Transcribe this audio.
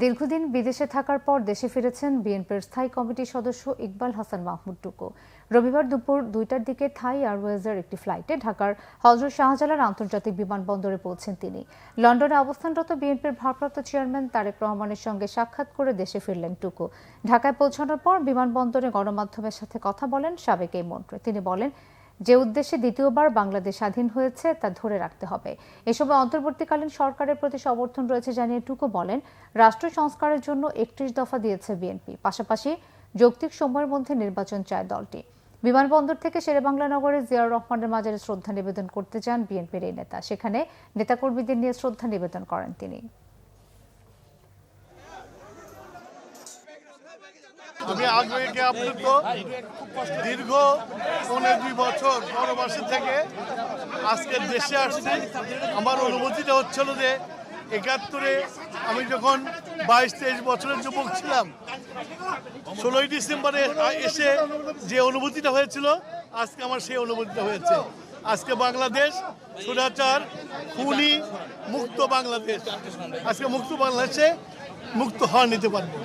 দীর্ঘদিন বিদেশে থাকার পর দেশে ফিরেছেন বিএনপির স্থায়ী কমিটির সদস্য ইকবাল হাসান মাহমুদ টুকু। রবিবার দুপুর 2টার দিকে থাই এয়ারওয়েজের একটি ফ্লাইটে ঢাকার হযরত শাহজালাল আন্তর্জাতিক বিমানবন্দরে পৌঁছেন তিনি। লন্ডনে অবস্থানরত বিএনপির ভারপ্রাপ্ত চেয়ারম্যান তারেক রহমানের সঙ্গে সাক্ষাৎ করে দেশে ফিরলেন টুকু। ঢাকায় পৌঁছানোর পর বিমানবন্দরে গণমাধ্যমের সাথে কথা বলেন সাবেক এই মন্ত্রী। তিনি বলেন, যে উদ্দেশ্যে দ্বিতীয়বার বাংলাদেশ স্বাধীন হয়েছে তা ধরে রাখতে হবে। এ সময় অন্তর্বর্তীকালীন সরকারের প্রতি সমর্থন রয়েছে জানিয়ে টুকু বলেন, রাষ্ট্র সংস্কারের জন্য 31 দফা দিয়েছে বিএনপি, পাশাপাশি যৌক্তিক সময়ের মধ্যে নির্বাচন চায় দলটি। বিমানবন্দর থেকে শেরেবাংলা নগরে জিয়াউর রহমানের মাজারে শ্রদ্ধা নিবেদন করতে যান বিএনপির এই নেতা। সেখানে নেতাকর্মীদের নিয়ে শ্রদ্ধা নিবেদন করেন তিনি। আমি আগ্রহীকে আপ্লুত। দীর্ঘ 15-2 বছর বনবাসী থেকে আজকে দেশে আসছি। আমার অনুভূতিটা হচ্ছিল যে 71-এ আমি যখন 22-23 বছরের যুবক ছিলাম, 16ই ডিসেম্বরে এসে যে অনুভূতিটা হয়েছিল, আজকে আমার সেই অনুভূতিটা হয়েছে। আজকে বাংলাদেশ স্বৈরাচার খুনি মুক্ত বাংলাদেশ। আজকে মুক্ত বাংলাদেশে মুক্ত হওয়া নিতে পারবো।